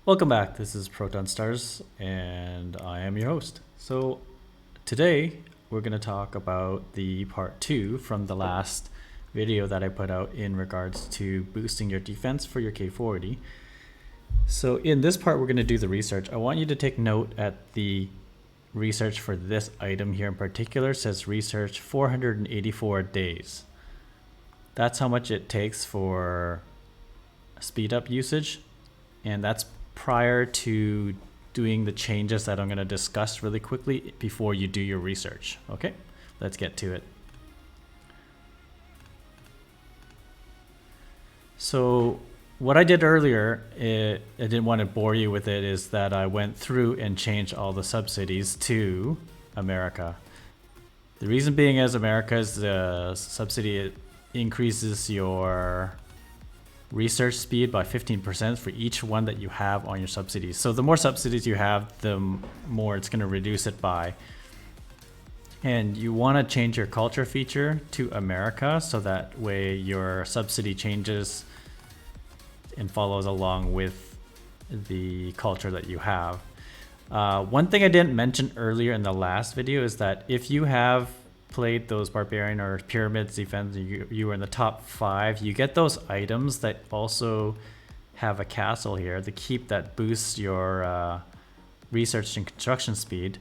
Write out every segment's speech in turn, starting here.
Welcome back. This is Proton Stars, and I am your host. So today we're going to talk about the part 2 from the last video that I put out in regards to boosting your defense for your K40. So in this part, we're going to do the research. I want you to take note at the research for this item here in particular. It says research 484 days. That's how much it takes for speed up usage, and that's prior to doing the changes that I'm going to discuss really quickly before you do your research. Okay, let's get to it. So what I did earlier, I didn't want to bore you with it, is that I went through and changed all the subsidies to America. The reason being is America's subsidy increases your research speed by 15% for each one that you have on your subsidies. So the more subsidies you have, the more it's going to reduce it by. And you want to change your culture feature to America, so that way your subsidy changes and follows along with the culture that you have. One thing I didn't mention earlier in the last video is that if you have played those barbarian or pyramids defense, you were in the top 5, you get those items that also have a castle here, the keep that boosts your research and construction speed.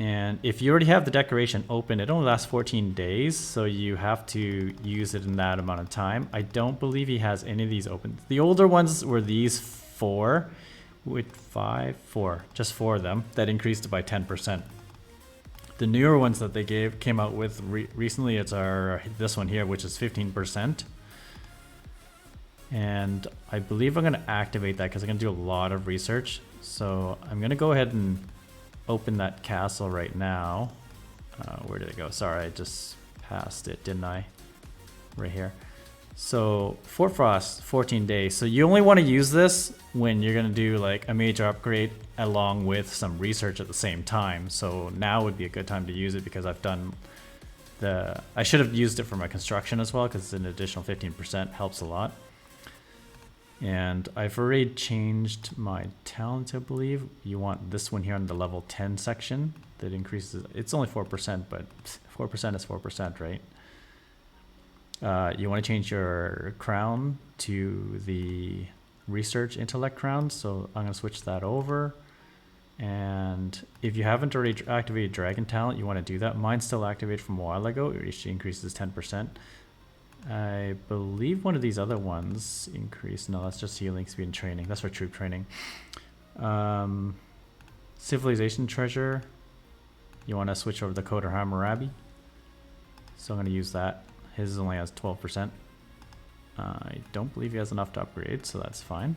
And if you already have the decoration open, it only lasts 14 days, so you have to use it in that amount of time. I don't believe he has any of these open. The older ones were these 4 with 4, just 4 of them that increased it by 10%. The newer ones that they came out with recently, it's this one here, which is 15%. And I believe I'm going to activate that because I'm going to do a lot of research. So I'm going to go ahead and open that castle right now. Where did it go? Sorry, I just passed it, didn't I? Right here. So Fort Frost, 14 days. So you only want to use this when you're going to do like a major upgrade along with some research at the same time. So now would be a good time to use it, because I've done I should have used it for my construction as well, because an additional 15% helps a lot. And I've already changed my talent, I believe. You want this one here on the level 10 section that increases. It's only 4%, but 4% is 4%, right? You want to change your crown to the research intellect crown, so I'm going to switch that over. And if you haven't already activated dragon talent, you want to do that. Mine's still activated from a while ago. It increases 10%. I believe one of these other ones increased. No, that's just healing speed and training. That's for troop training. Civilization treasure, you want to switch over the Coder Hammurabi, so I'm going to use that. His only has 12%. I don't believe he has enough to upgrade, so that's fine.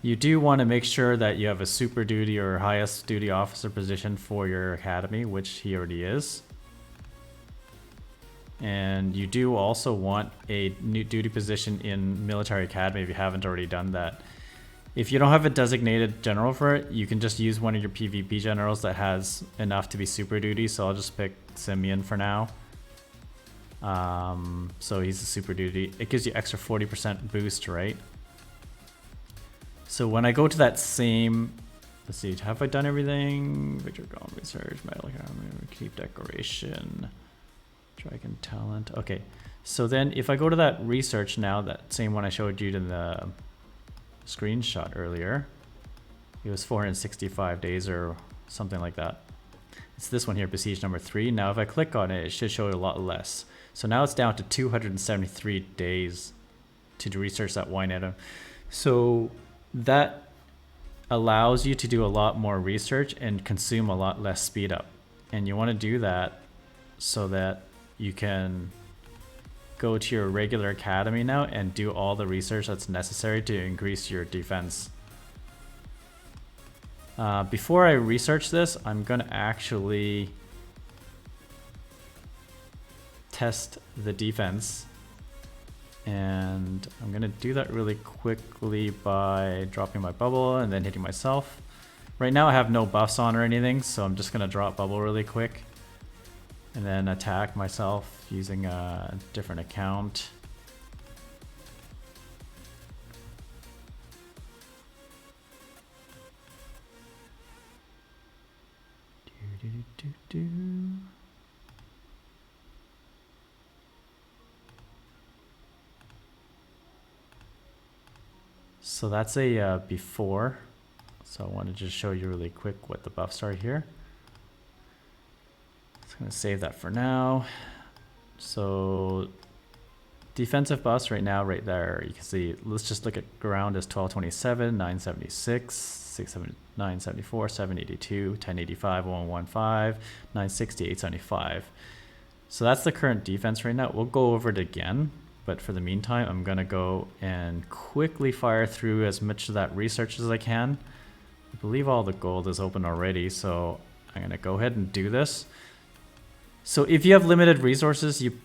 You do want to make sure that you have a super duty or highest duty officer position for your academy, which he already is. And you do also want a new duty position in military academy if you haven't already done that. If you don't have a designated general for it, you can just use one of your PvP generals that has enough to be super duty. So I'll just pick Simeon for now. So he's a super duty. It gives you extra 40% boost, right? So when I go to that same, let's see, have I done everything? Victor Golem research, metal, keep decoration, dragon talent. Okay, so then if I go to that research now, that same one I showed you in the screenshot earlier, it was 465 days or something like that. It's this one here, Besiege number 3. Now if I click on it, it should show a lot less. So now it's down to 273 days to research that wine item. So that allows you to do a lot more research and consume a lot less speed up. And you want to do that so that you can go to your regular academy now and do all the research that's necessary to increase your defense. Before I research this, I'm going to actually test the defense, and I'm going to do that really quickly by dropping my bubble and then hitting myself. Right now I have no buffs on or anything, so I'm just going to drop bubble really quick and then attack myself using a different account. So that's a before. So I want to just show you really quick what the buffs are here. So I'm going to save that for now. So defensive buffs right now, right there, you can see, let's just look at ground as 1227, 976, 679, 974, 782, 1085, 115, 960, 875. So that's the current defense right now. We'll go over it again, but for the meantime, I'm gonna go and quickly fire through as much of that research as I can. I believe all the gold is open already, so I'm gonna go ahead and do this. So if you have limited resources, you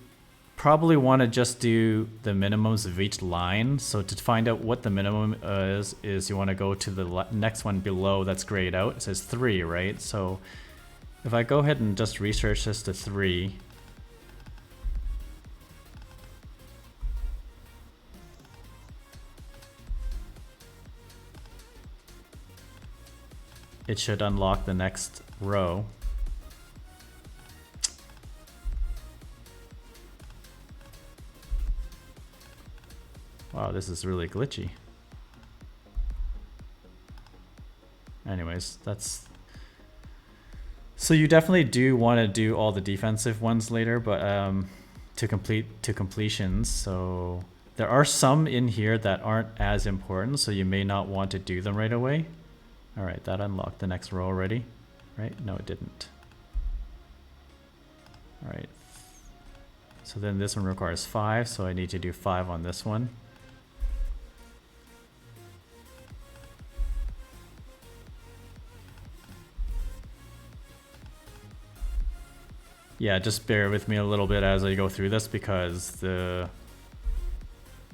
probably want to just do the minimums of each line. So to find out what the minimum is you want to go to the next one below that's grayed out. It says 3, right? So if I go ahead and just research this to 3, it should unlock the next row. Wow, this is really glitchy. Anyways, that's... So you definitely do want to do all the defensive ones later, but to completions. So there are some in here that aren't as important, so you may not want to do them right away. All right, that unlocked the next row already, right? No, it didn't. All right. So then this one requires 5, so I need to do 5 on this one. Yeah, just bear with me a little bit as I go through this because it's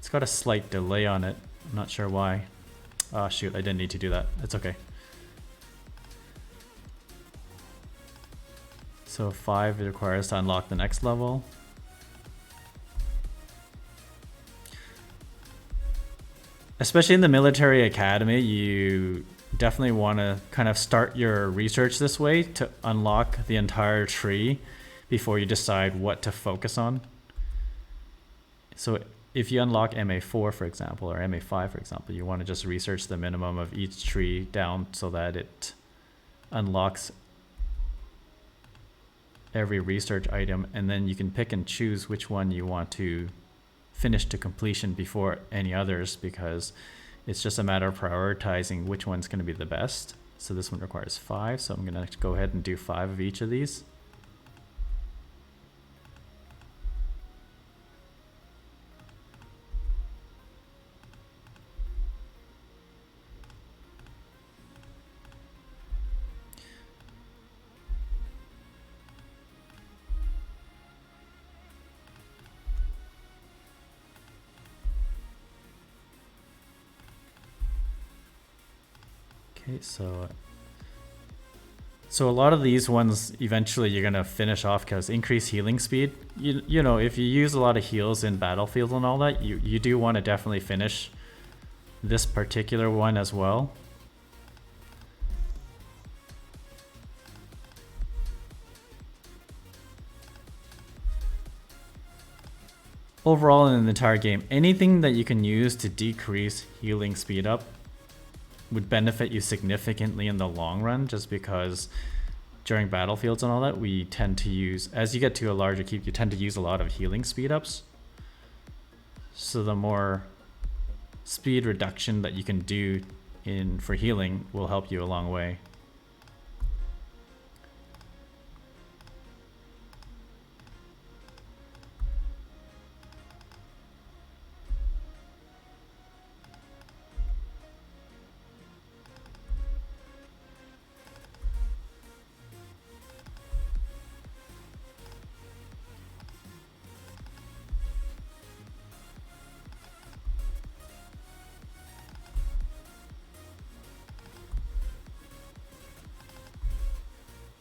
got a slight delay on it. I'm not sure why. Oh shoot, I didn't need to do that. It's okay. So 5 requires to unlock the next level. Especially in the military academy, you definitely want to kind of start your research this way to unlock the entire tree before you decide what to focus on. So if you unlock MA4, for example, or MA5, for example, you want to just research the minimum of each tree down so that it unlocks every research item, and then you can pick and choose which one you want to finish to completion before any others, because it's just a matter of prioritizing which one's going to be the best. So this one requires 5, so I'm going to go ahead and do 5 of each of these. Okay, so a lot of these ones eventually you're gonna finish off because increased healing speed. You know, if you use a lot of heals in Battlefield and all that, you do want to definitely finish this particular one as well. Overall in the entire game, anything that you can use to decrease healing speed up would benefit you significantly in the long run, just because during battlefields and all that, we tend to use, as you get to a larger keep, you tend to use a lot of healing speed ups. So the more speed reduction that you can do for healing will help you a long way.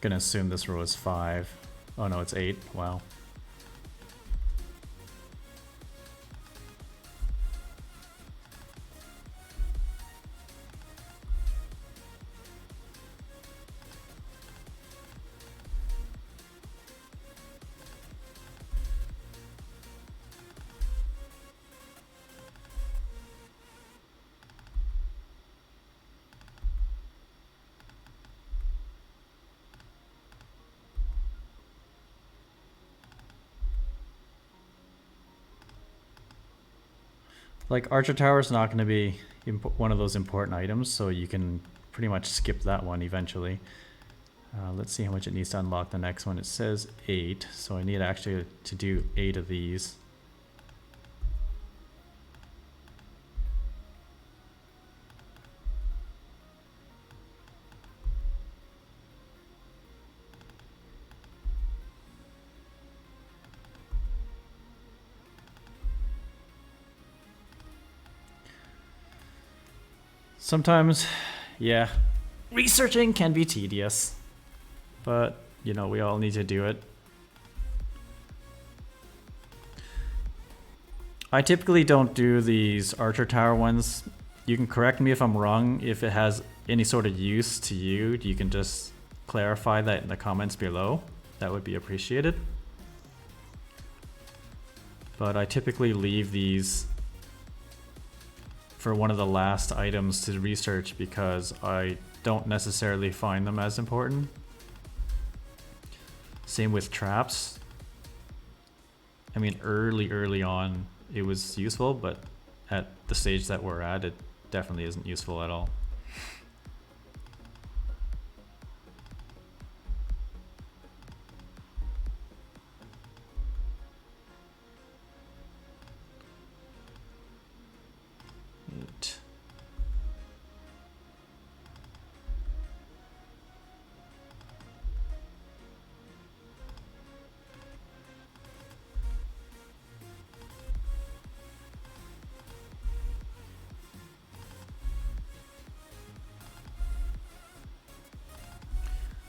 Gonna assume this row is 5. Oh no, it's 8. Wow. Like Archer Tower is not going to be one of those important items, so you can pretty much skip that one eventually. Let's see how much it needs to unlock the next one. It says 8, so I need actually to do 8 of these. Sometimes, yeah, researching can be tedious, but you know, we all need to do it. I typically don't do these Archer Tower ones. You can correct me if I'm wrong. If it has any sort of use to you, you can just clarify that in the comments below. That would be appreciated. But I typically leave these for one of the last items to research because I don't necessarily find them as important. Same with traps. I mean, early on it was useful, but at the stage that we're at, it definitely isn't useful at all.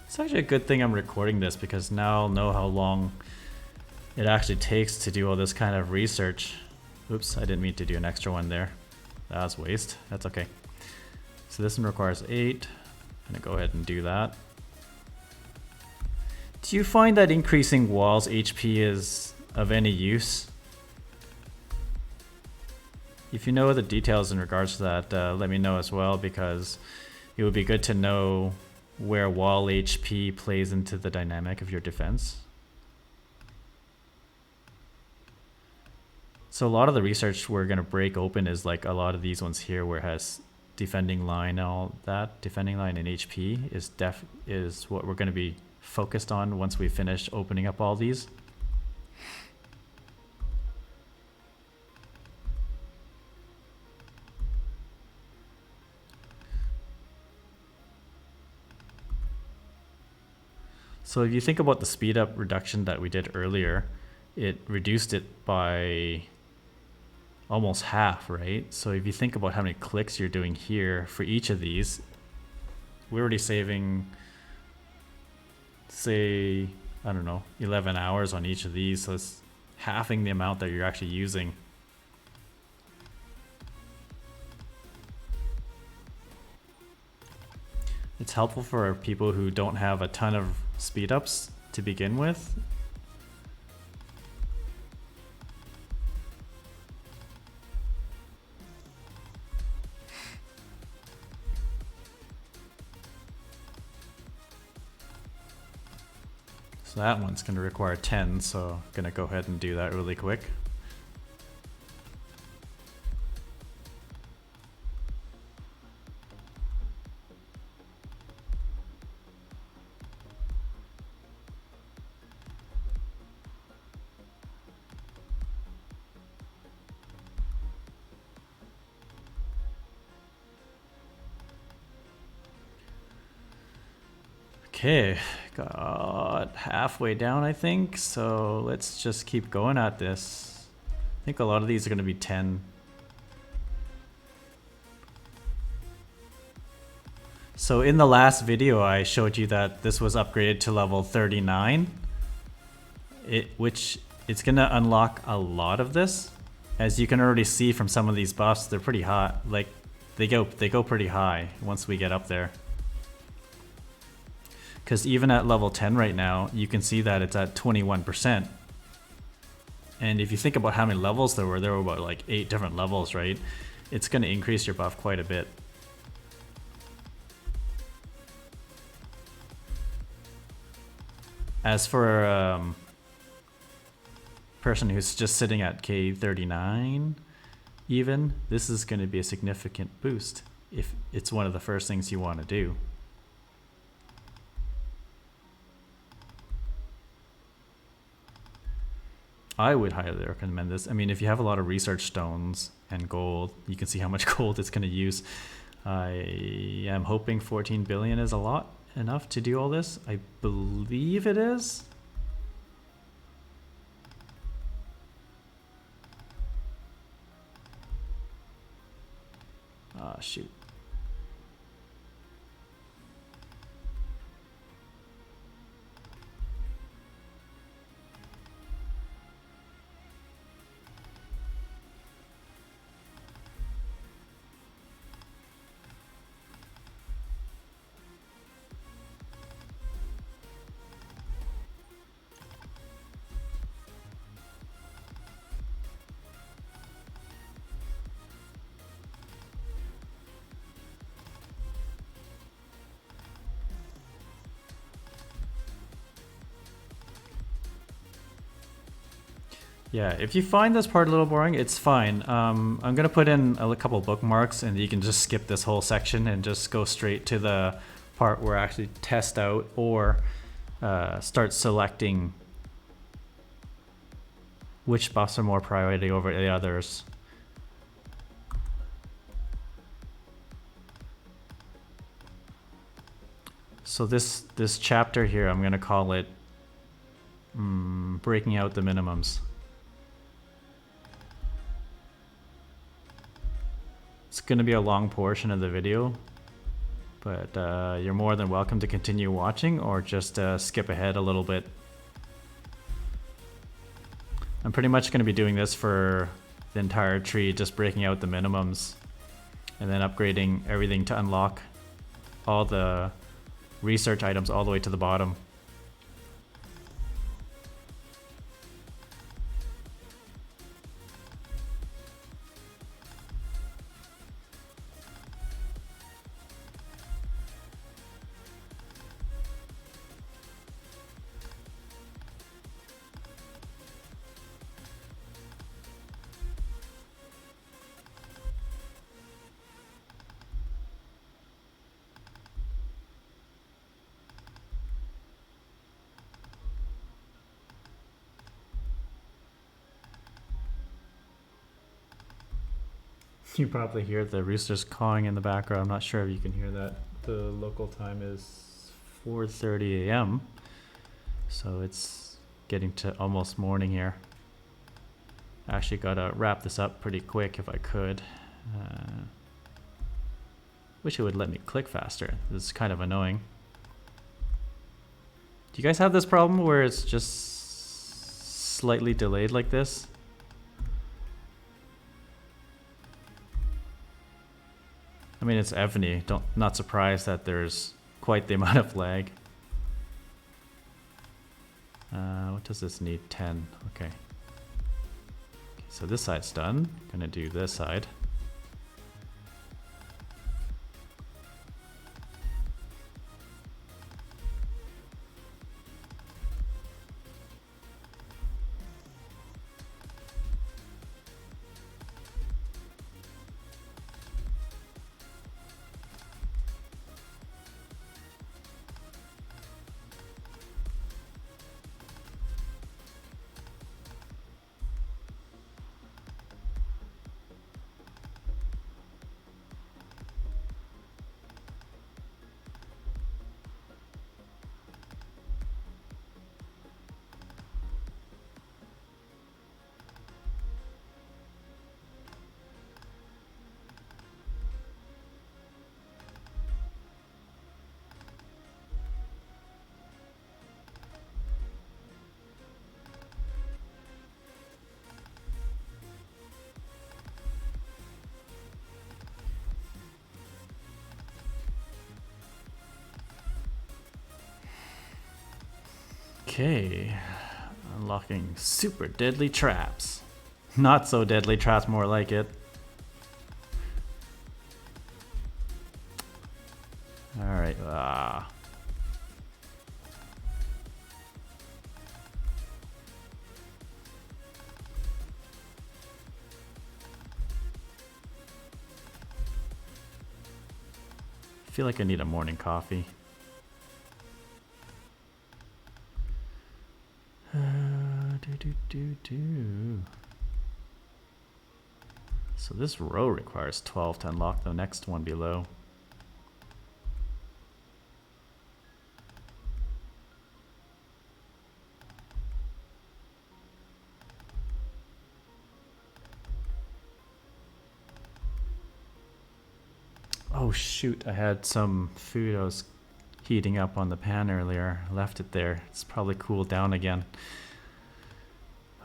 It's actually a good thing I'm recording this because now I'll know how long it actually takes to do all this kind of research. Oops, I didn't mean to do an extra one there. That was waste. That's okay. So this one requires 8. I'm gonna go ahead and do that. Do you find that increasing walls HP is of any use? If you know the details in regards to that, let me know as well, because it would be good to know where wall HP plays into the dynamic of your defense. So a lot of the research we're going to break open is like a lot of these ones here where it has defending line and all that. Defending line and HP is what we're going to be focused on once we finish opening up all these. So if you think about the speed up reduction that we did earlier, it reduced it by almost half, right? So if you think about how many clicks you're doing here for each of these, we're already saving, say, I don't know, 11 hours on each of these. So it's halving the amount that you're actually using. It's helpful for people who don't have a ton of speed ups to begin with. So that one's going to require 10, so I'm going to go ahead and do that really quick. Okay, got halfway down, I think, so let's just keep going at this. I think a lot of these are going to be 10. So in the last video, I showed you that this was upgraded to level 39, which it's going to unlock a lot of this. As you can already see from some of these buffs, they're pretty hot. Like they go pretty high once we get up there. Because even at level 10 right now, you can see that it's at 21%. And if you think about how many levels there were about like 8 different levels, right? It's going to increase your buff quite a bit. As for a person who's just sitting at K39, even, this is going to be a significant boost if it's one of the first things you want to do. I would highly recommend this. I mean, if you have a lot of research stones and gold, you can see how much gold it's going to use. I am hoping 14 billion is enough to do all this. I believe it is. Ah, shoot. Yeah, if you find this part a little boring, it's fine. I'm going to put in a couple bookmarks and you can just skip this whole section and just go straight to the part where I actually test out or start selecting which buffs are more priority over the others. So this chapter here, I'm going to call it breaking out the minimums. It's going to be a long portion of the video, but you're more than welcome to continue watching or just skip ahead a little bit. I'm pretty much going to be doing this for the entire tree, just breaking out the minimums and then upgrading everything to unlock all the research items all the way to the bottom. You probably hear the roosters cawing in the background. I'm not sure if you can hear that. The local time is 4:30 a.m. So it's getting to almost morning here. Actually gotta wrap this up pretty quick if I could. Wish it would let me click faster. This is kind of annoying. Do you guys have this problem where it's just slightly delayed like this? I mean, it's Evony. Not surprised that there's quite the amount of lag. What does this need? 10. Okay. So this side's done. Gonna do this side. Okay, unlocking super deadly traps. Not so deadly traps, more like it. Alright, feel like I need a morning coffee. So this row requires 12 to unlock the next one below. Oh shoot, I had some food I was heating up on the pan earlier. I left it there. It's probably cooled down again.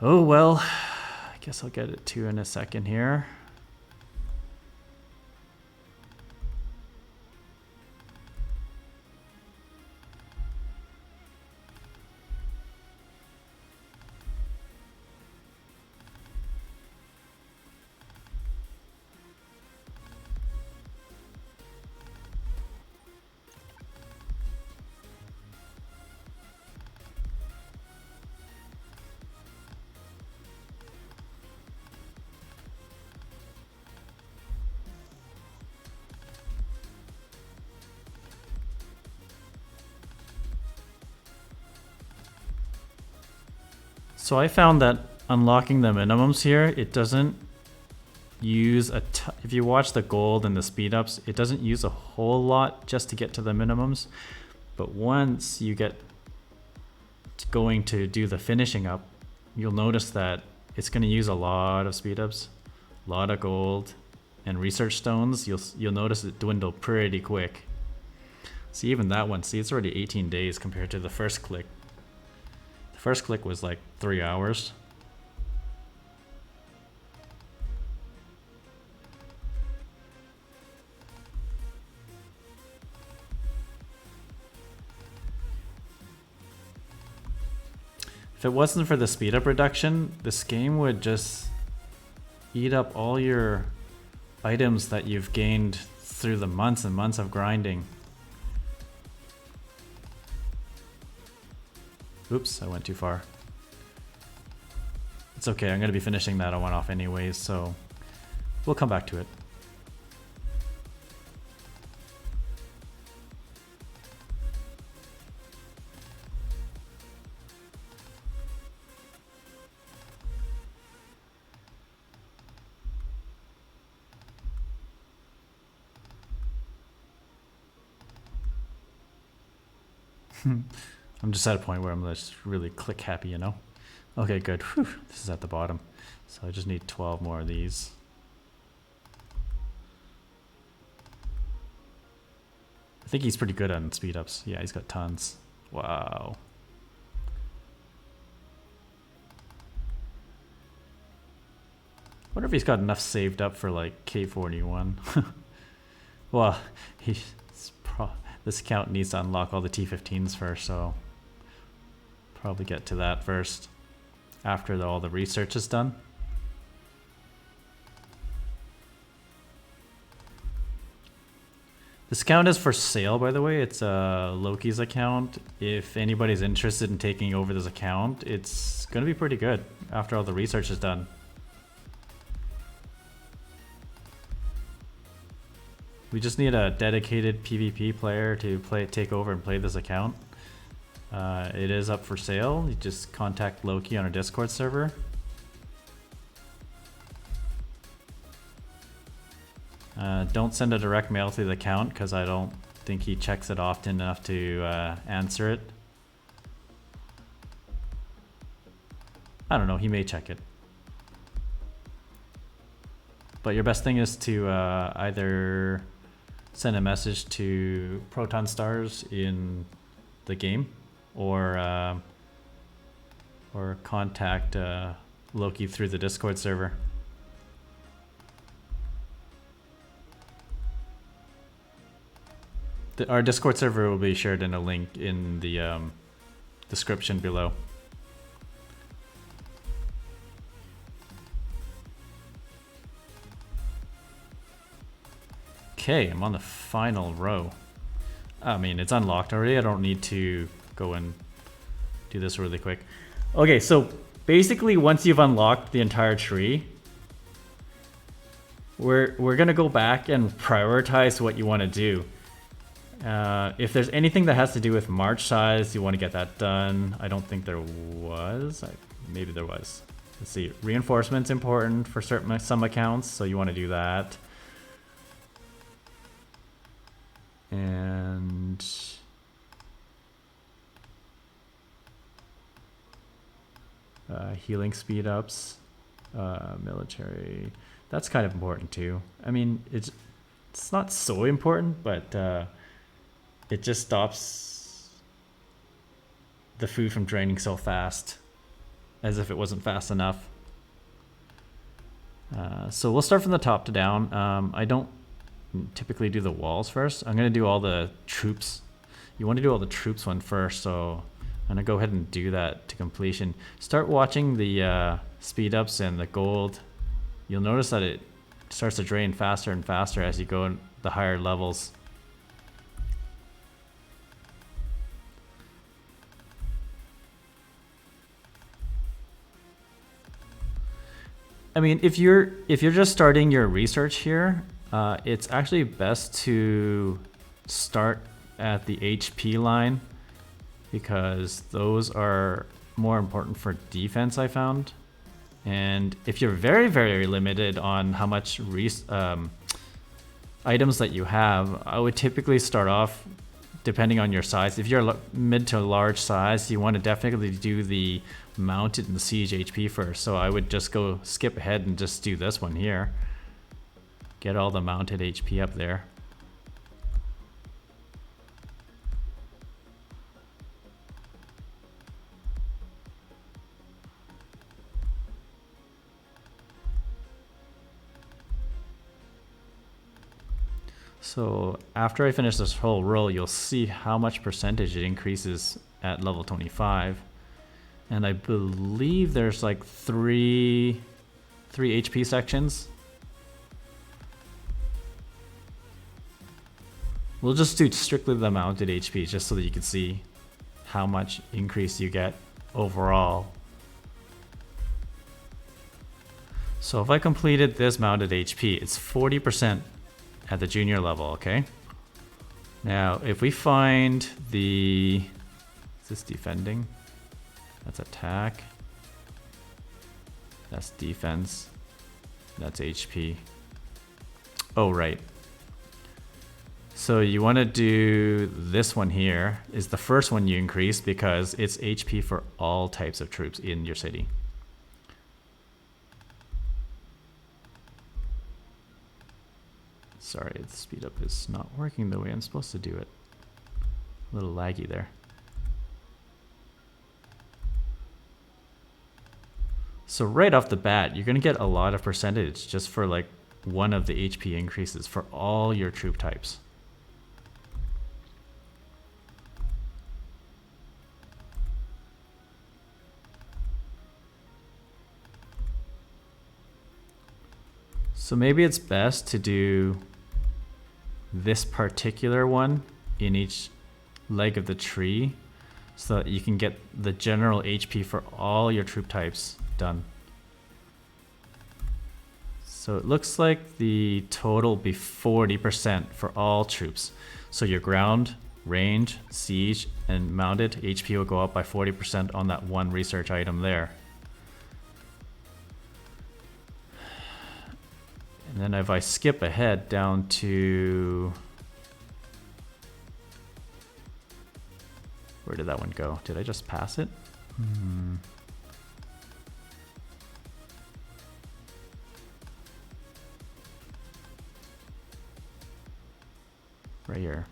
Oh well, I guess I'll get it to in a second here. So I found that unlocking the minimums here, it doesn't use if you watch the gold and the speed ups, it doesn't use a whole lot just to get to the minimums. But once you get going to do the finishing up, you'll notice that it's going to use a lot of speed ups, a lot of gold and research stones. You'll notice it dwindle pretty quick. See, even that one, see, it's already 18 days compared to the first click. The first click was like 3 hours. If it wasn't for the speed up reduction, this game would just eat up all your items that you've gained through the months and months of grinding. Oops, I went too far. It's okay, I'm going to be finishing that one off anyways, so we'll come back to it. I'm just at a point where I'm just really click happy, you know? Okay, good. Whew. This is at the bottom. So I just need 12 more of these. I think he's pretty good on speed ups. Yeah, he's got tons. Wow. Wonder if he's got enough saved up for like K41. Well, this account needs to unlock all the T15s first, so probably get to that first after all the research is done. This account is for sale, by the way. It's Loki's account. If anybody's interested in taking over this account, it's gonna be pretty good after all the research is done. We just need a dedicated PvP player to take over and play this account. It is up for sale. You just contact Loki on our Discord server. Don't send a direct mail to the account because I don't think he checks it often enough to answer it. I don't know, he may check it. But your best thing is to either send a message to Proton Stars in the game, or contact Loki through the Discord server. Our Discord server will be shared in a link in the description below. Okay, I'm on the final row. I mean, it's unlocked already. I don't need to go and do this really quick. Okay, so basically once you've unlocked the entire tree, we're gonna go back and prioritize what you want to do. If there's anything that has to do with march size, you want to get that done. I don't think there was. Maybe there was. Let's see. Reinforcement's important for some accounts, so you want to do that. And healing speed ups, military. That's kind of important too. I mean, it's not so important, but it just stops the food from draining so fast, as if it wasn't fast enough. So we'll start from the top to down. I don't typically do the walls first. I'm gonna do all the troops. You want to do all the troops one first, so I'm gonna go ahead and do that to completion. Start watching the speed ups and the gold. You'll notice that it starts to drain faster and faster as you go in the higher levels. I mean, if you're just starting your research here, it's actually best to start at the HP line, because those are more important for defense, I found. And if you're very, very limited on how much items that you have, I would typically start off, depending on your size. If you're mid to large size, you want to definitely do the mounted and the siege HP first. So I would just go skip ahead and just do this one here. Get all the mounted HP up there. So after I finish this whole row, you'll see how much percentage it increases at level 25. And I believe there's like three HP sections. We'll just do strictly the mounted HP just so that you can see how much increase you get overall. So if I completed this mounted HP, it's 40% at the junior level, okay? Now, if we find the, is this defending? That's attack. That's defense. That's HP. Oh, right. So you want to do this one here, is the first one you increase because it's HP for all types of troops in your city. Sorry, the speed up is not working the way I'm supposed to do it. A little laggy there. So right off the bat, you're going to get a lot of percentage just for like one of the HP increases for all your troop types. So maybe it's best to do this particular one in each leg of the tree so that you can get the general HP for all your troop types done. So it looks like the total will be 40% for all troops. So your ground, range, siege, and mounted HP will go up by 40% on that one research item there. And then if I skip ahead down to, where did that one go? Did I just pass it? Right here.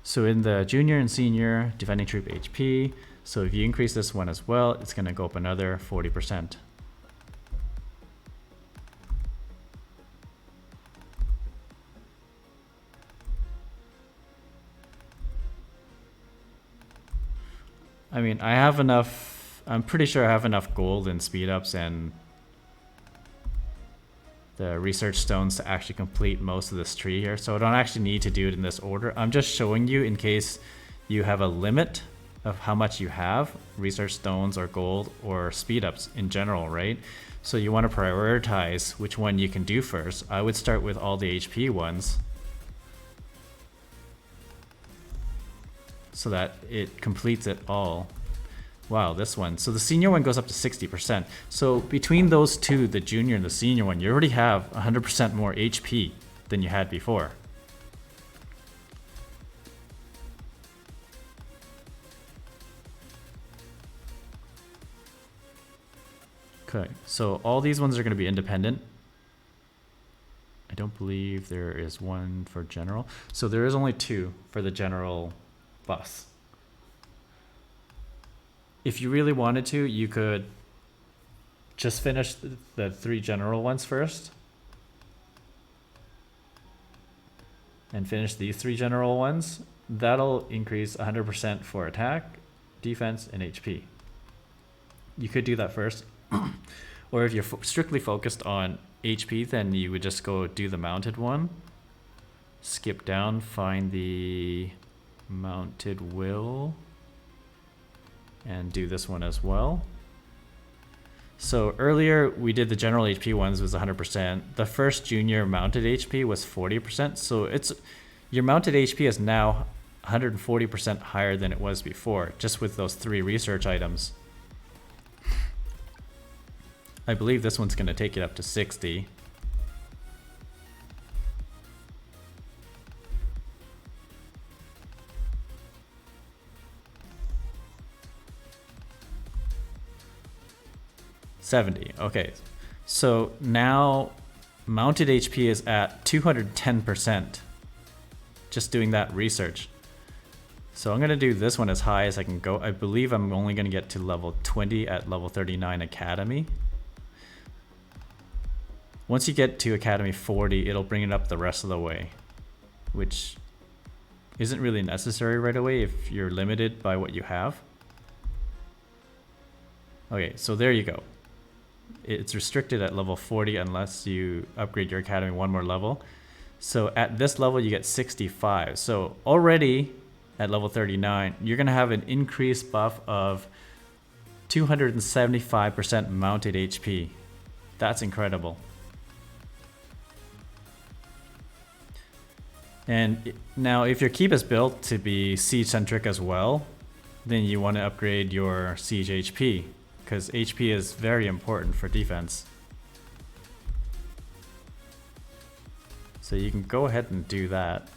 So in the junior and senior defending troop HP, so if you increase this one as well, it's going to go up another 40%. I mean, I have enough, I'm pretty sure I have enough gold and speed ups and the research stones to actually complete most of this tree here. So I don't actually need to do it in this order. I'm just showing you in case you have a limit of how much you have, research stones or gold or speed ups in general, right? So you want to prioritize which one you can do first. I would start with all the HP ones. so that it completes it all. Wow, this one. So the senior one goes up to 60%. So between those two, the junior and the senior one, you already have 100% more HP than you had before. Okay, so all these ones are going to be independent. I don't believe there is one for general. So there is only two for the general bus. If you really wanted to, you could just finish the 3 general ones first. And finish these 3 general ones. That'll increase 100% for attack, defense, and HP. You could do that first. Or if you're strictly focused on HP, then you would just go do the mounted one. Skip down, find the mounted will. And do this one as well. So earlier we did the general HP ones was 100%. The first junior mounted HP was 40%. So it's your mounted HP is now 140% higher than it was before, just with those 3 research items. I believe this one's going to take it up to 60. Okay, so now mounted HP is at 210%. Just doing that research. So I'm going to do this one as high as I can go. I believe I'm only going to get to level 20 at level 39 Academy. Once you get to Academy 40, it'll bring it up the rest of the way, which isn't really necessary right away if you're limited by what you have. Okay, so there you go. It's restricted at level 40 unless you upgrade your academy 1 more level. So at this level you get 65. So already at level 39, you're going to have an increased buff of 275% mounted HP. That's incredible. And now if your keep is built to be siege centric as well, then you want to upgrade your siege HP, because HP is very important for defense. So you can go ahead and do that.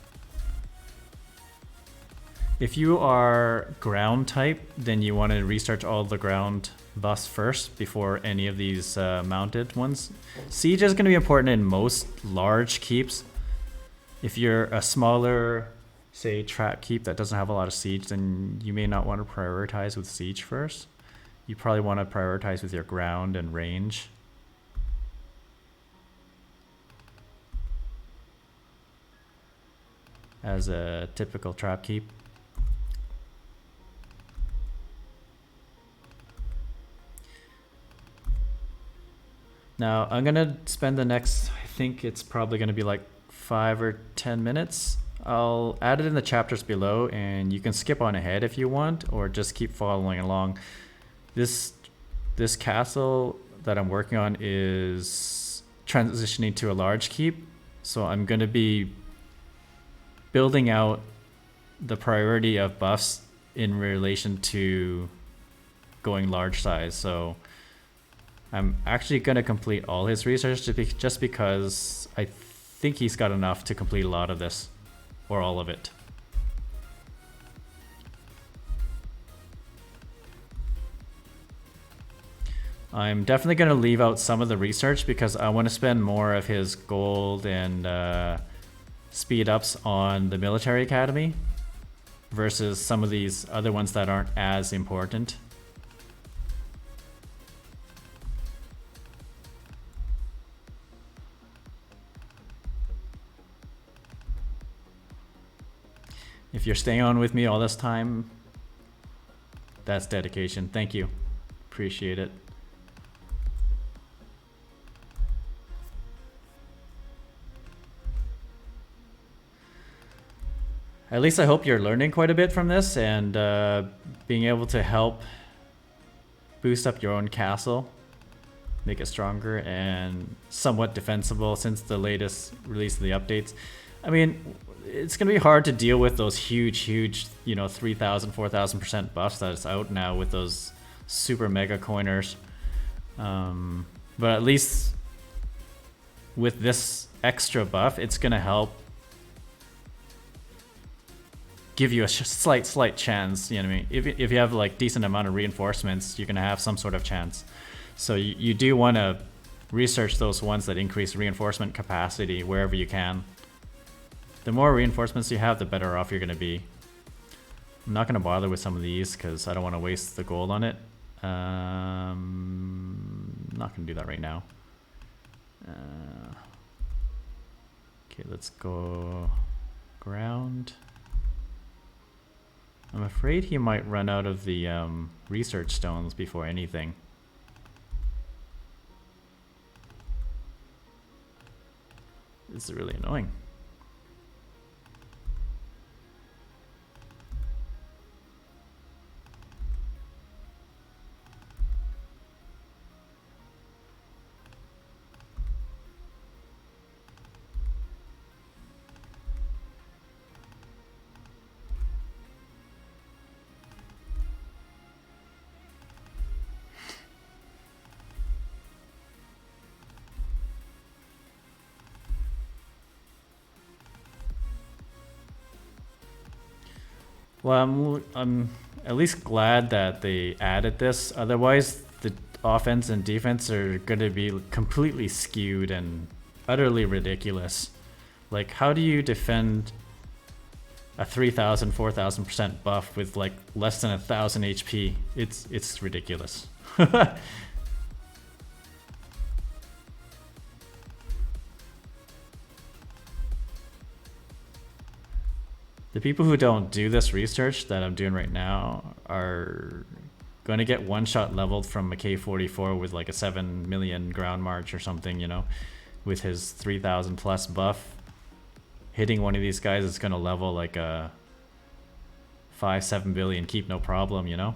If you are ground type, then you want to research all the ground buffs first before any of these mounted ones. Siege is going to be important in most large keeps. If you're a smaller, say, trap keep that doesn't have a lot of siege, then you may not want to prioritize with siege first. You probably want to prioritize with your ground and range. As a typical trap keep. Now I'm gonna spend the next, I think it's probably gonna be like 5 or 10 minutes. I'll add it in the chapters below and you can skip on ahead if you want, or just keep following along. This castle that I'm working on is transitioning to a large keep, so I'm going to be building out the priority of buffs in relation to going large size. So I'm actually going to complete all his research just because I think he's got enough to complete a lot of this, or all of it. I'm definitely going to leave out some of the research because I want to spend more of his gold and speed ups on the military academy versus some of these other ones that aren't as important. If you're staying on with me all this time, that's dedication. Thank you. Appreciate it. At least I hope you're learning quite a bit from this and being able to help boost up your own castle, make it stronger and somewhat defensible since the latest release of the updates. I mean, it's going to be hard to deal with those huge, you know, 3,000, 4,000% buffs that's out now with those super mega coiners. But at least with this extra buff, it's going to help give you a slight chance. You know what I mean? If you have like decent amount of reinforcements, you're going to have some sort of chance. So you do want to research those ones that increase reinforcement capacity wherever you can. The more reinforcements you have, the better off you're going to be. I'm not going to bother with some of these because I don't want to waste the gold on it. I'm not going to do that right now. Okay, let's go ground. I'm afraid he might run out of the research stones before anything. This is really annoying. Well, I'm at least glad that they added this. Otherwise, the offense and defense are going to be completely skewed and utterly ridiculous. Like, how do you defend a 3,000, 4,000% buff with like less than 1,000 HP? It's ridiculous. The people who don't do this research that I'm doing right now are going to get one-shot leveled from a K44 with like a 7 million ground march or something, you know, with his 3,000 plus buff. Hitting one of these guys is going to level like a 5-7 billion keep no problem, you know.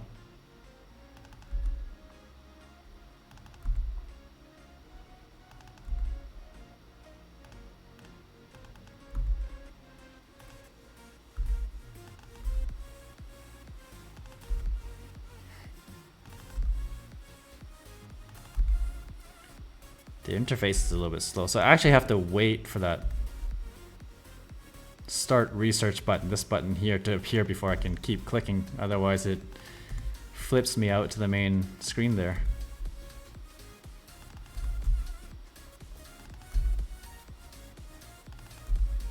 The interface is a little bit slow, so I actually have to wait for that start research button, this button here, to appear before I can keep clicking. Otherwise it flips me out to the main screen there.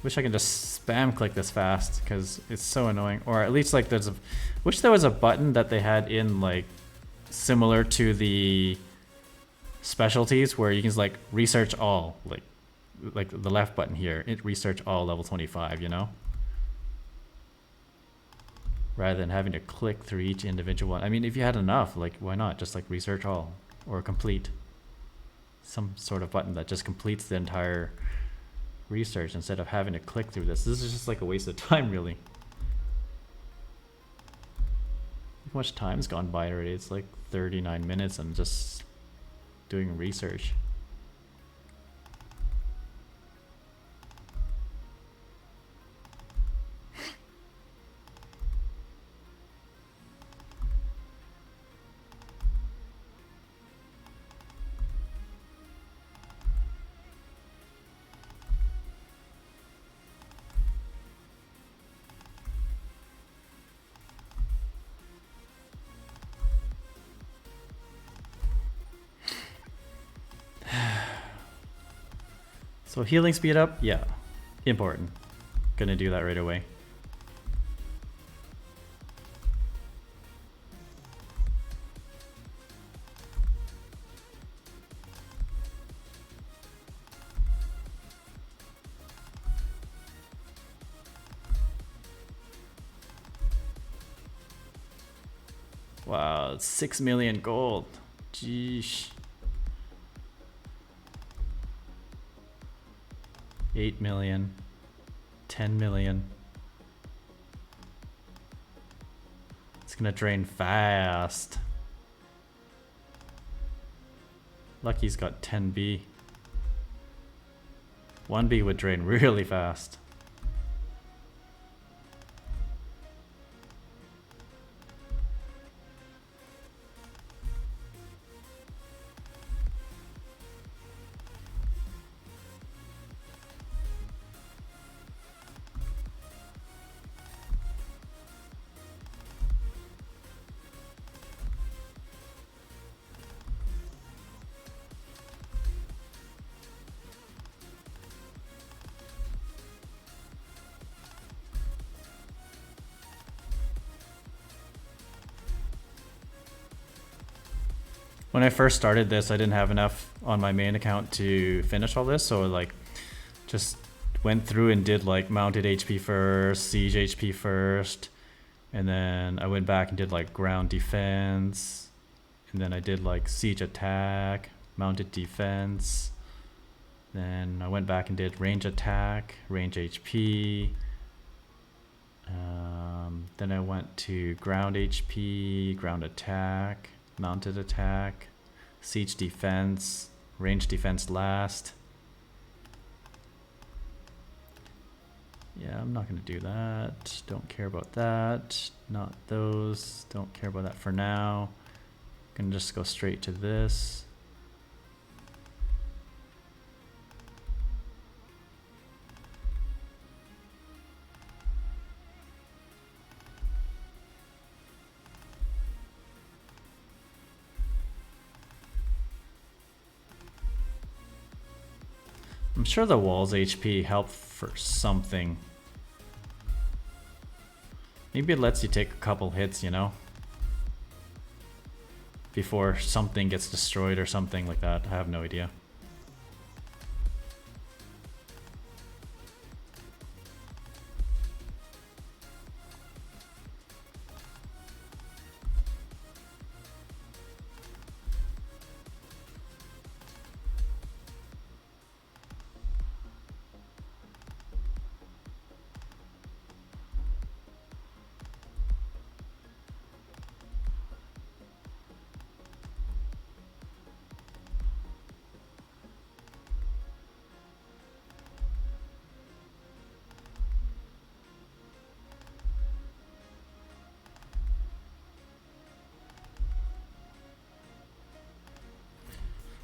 Wish I could just spam click this fast because it's so annoying. Or at least like there's a, wish there was a button that they had in like similar to the specialties where you can just like research all, like the left button here, it research all level 25, you know, rather than having to click through each individual one. I mean, if you had enough, like, why not just like research all or complete, some sort of button that just completes the entire research instead of having to click through this. This is just like a waste of time, really. How much time's gone by already? It's like 39 minutes and just doing research. So healing speed up, yeah, important. Gonna do that right away. Wow, it's 6 million gold. Jeez. 8 million, 10 million. It's gonna drain fast. Lucky's got 10B. 1B would drain really fast. when I first started this, I didn't have enough on my main account to finish all this, so like just went through and did like mounted HP first, siege HP first, and then I went back and did like ground defense, and then I did like siege attack, mounted defense, then I went back and did range attack, range HP, then I went to ground HP, ground attack, mounted attack, siege defense, range defense last. Yeah, I'm not going to do that. Don't care about that. Not those. Don't care about that for now. Gonna just go straight to this. I'm sure the walls HP help for something. Maybe it lets you take a couple hits, you know? Before something gets destroyed or something like that. I have no idea.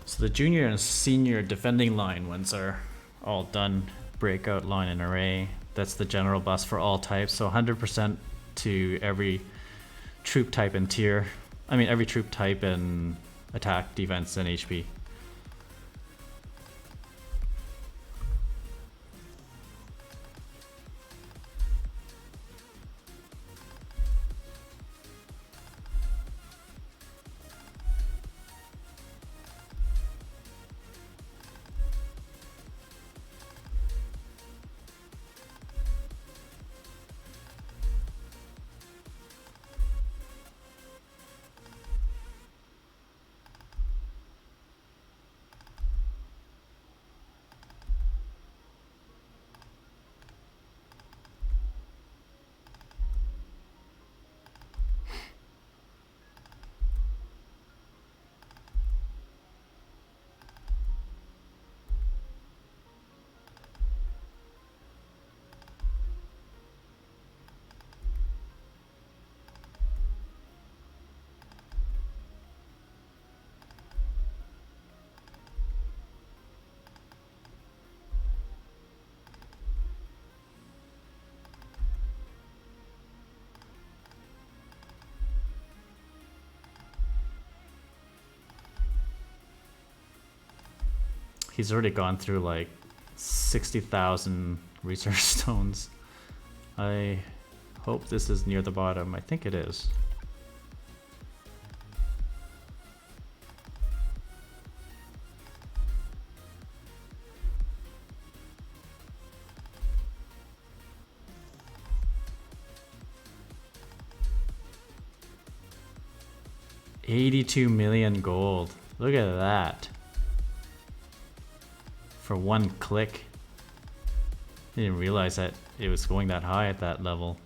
So the junior and senior defending line ones are all done. Breakout line and array. That's the general bus for all types. So 100% to every troop type and tier. I mean every troop type and attack, defense, and HP. He's already gone through like 60,000 research stones. I hope this is near the bottom. I think it is. $82 million gold. Look at that. For one click. I didn't realize that it was going that high at that level.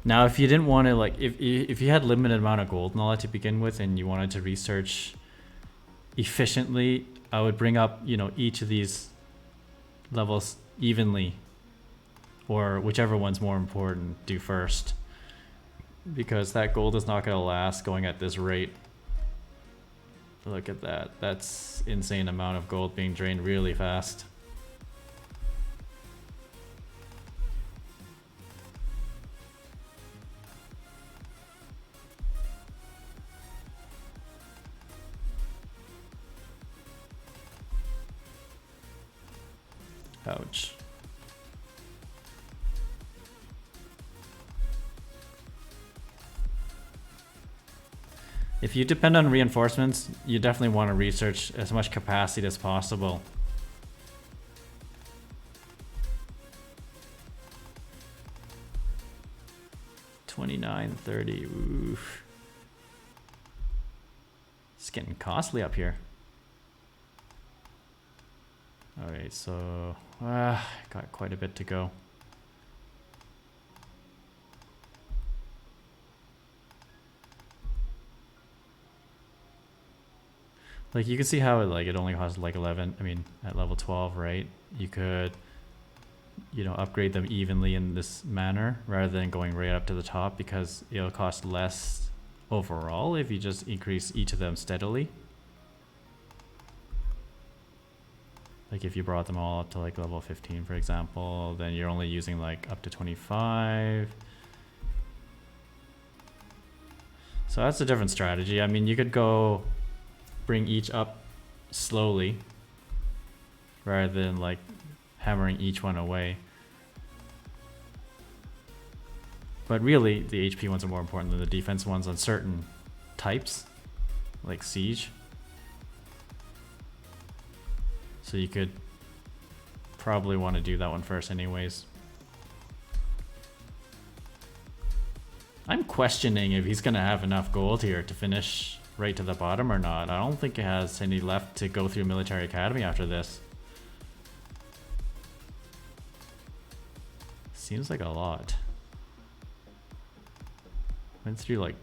Now if you didn't want to, like, if you had limited amount of gold and all that to begin with and you wanted to research efficiently, I would bring up, you know, each of these levels evenly, or whichever one's more important, do first. Because that gold is not going to last going at this rate. Look at that. That's insane amount of gold being drained really fast. Ouch. If you depend on reinforcements, you definitely want to research as much capacity as possible. $29.30. Oof. It's getting costly up here. Alright, so got quite a bit to go. Like you can see how it only costs like 11. I mean, at level 12, right? You could, you know, upgrade them evenly in this manner rather than going right up to the top, because it'll cost less overall if you just increase each of them steadily. Like if you brought them all up to like level 15, for example, then you're only using like up to 25. So that's a different strategy. I mean, you could go bring each up slowly rather than like hammering each one away. But really, the HP ones are more important than the defense ones on certain types, like Siege. So you could probably want to do that one first anyways. I'm questioning if he's going to have enough gold here to finish right to the bottom or not. I don't think he has any left to go through Military Academy after this. Seems like a lot. Went through like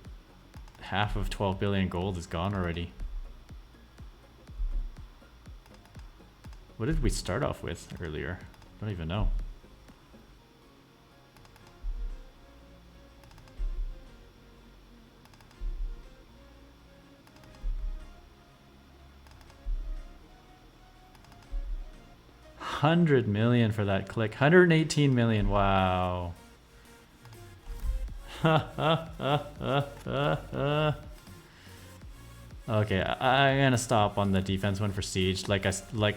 half of 12 billion gold is gone already. What did we start off with earlier? I don't even know. $100 million for that click. 118 million. Wow. Okay, I'm gonna stop on the defense one for Siege, like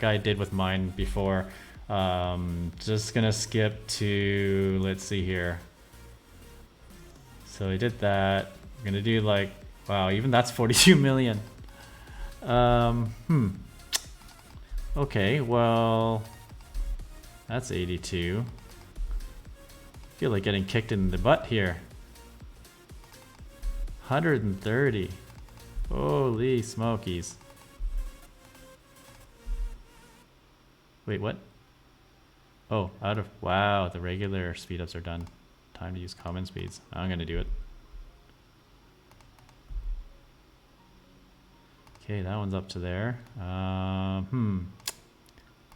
I did with mine before. Just gonna skip to, let's see here. So I did that. I'm gonna do like, wow, even that's 42 million. Okay, well, that's 82. Feel like getting kicked in the butt here. 130. Holy smokies. Wait, what? Oh, wow, the regular speed ups are done. Time to use common speeds. I'm gonna do it. Okay, that one's up to there.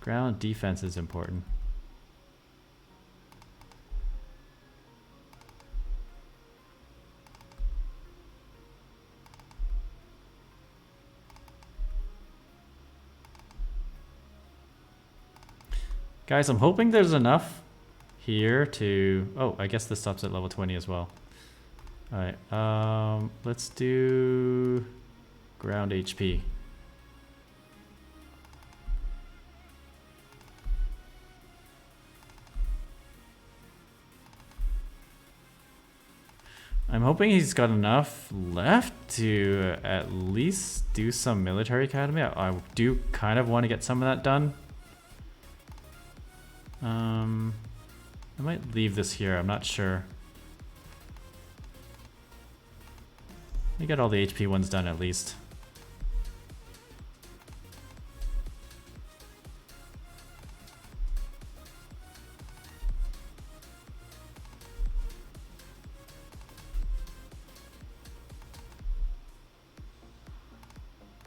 Ground defense is important. Guys, I'm hoping there's enough here to... Oh, I guess this stops at level 20 as well. Alright, let's do ground HP. I'm hoping he's got enough left to at least do some military academy. I do kind of want to get some of that done. I might leave this here, I'm not sure. Let me get all the HP ones done at least.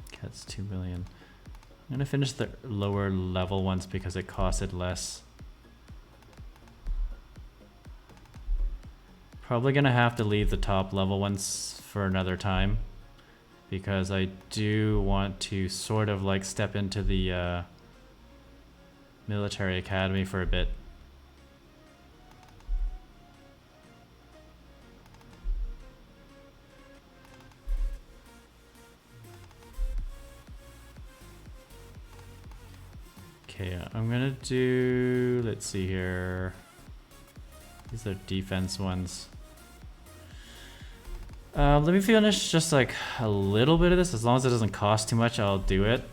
Okay, that's 2 million. I'm gonna finish the lower level ones because it costed less. Probably gonna have to leave the top level ones for another time, because I do want to sort of like step into the military academy for a bit. Okay, I'm gonna do, let's see here. These are defense ones. Let me finish just like a little bit of this. As long as it doesn't cost too much, I'll do it.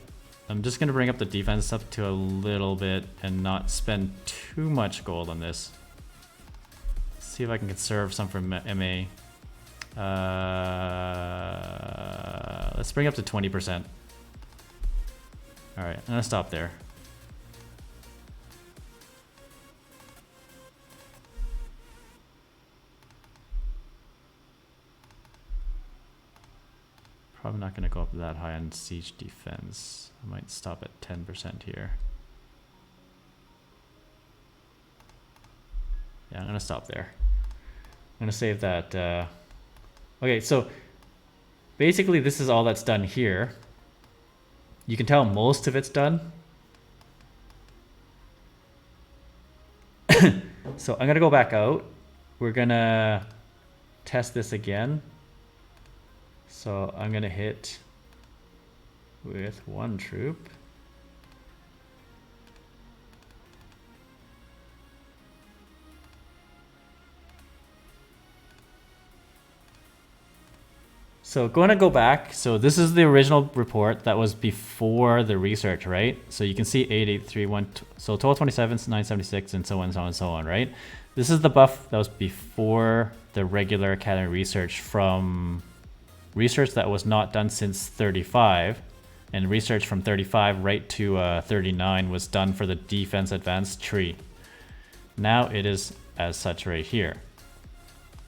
I'm just gonna bring up the defense up to a little bit and not spend too much gold on this. See if I can conserve some from MA. Let's bring up to 20%. All right, I'm gonna stop there. Probably not gonna go up that high on siege defense. I might stop at 10% here. Yeah, I'm gonna stop there. I'm gonna save that. Okay, so basically this is all that's done here. You can tell most of it's done. So I'm gonna go back out. We're gonna test this again. So I'm gonna hit with 1 troop. So going to go back. So this is the original report that was before the research, right? So you can see 8831, so 1227, 976, and so on and so on and so on, right? This is the buff that was before the regular academy research, from research that was not done since 35, and research from 35 right to 39 was done for the defense advanced tree. Now it is as such right here.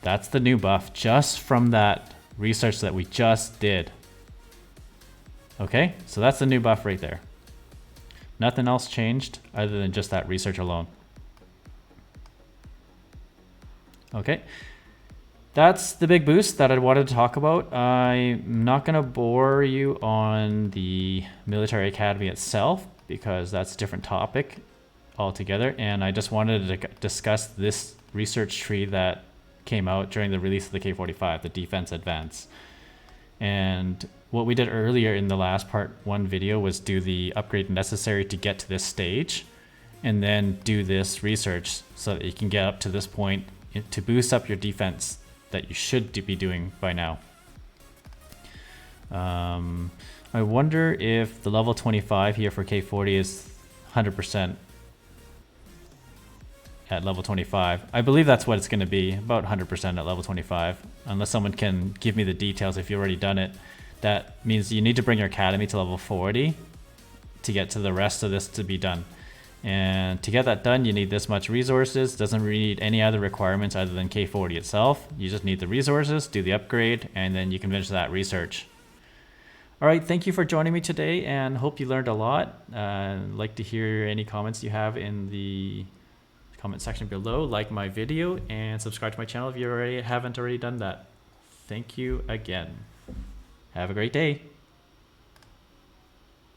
That's the new buff just from that research that we just did. Okay, so that's the new buff right there. Nothing else changed other than just that research alone. Okay, that's the big boost that I wanted to talk about. I'm not going to bore you on the military academy itself because that's a different topic altogether, and I just wanted to discuss this research tree that came out during the release of the K45, the defense advance. And what we did earlier in the last part 1 video was do the upgrade necessary to get to this stage, and then do this research so that you can get up to this point to boost up your defense that you should be doing by now. I wonder if the level 25 here for K40 is 100% at level 25. I believe that's what it's going to be, about 100% at level 25, unless someone can give me the details if you've already done it. That means you need to bring your academy to level 40 to get to the rest of this to be done. And to get that done, you need this much resources. Doesn't really need any other requirements other than K40 itself. You just need the resources, do the upgrade, and then you can finish that research. All right, thank you for joining me today, and hope you learned a lot. I'd like to hear any comments you have in the comment section below. Like my video and subscribe to my channel if you haven't already done that. Thank you again. Have a great day.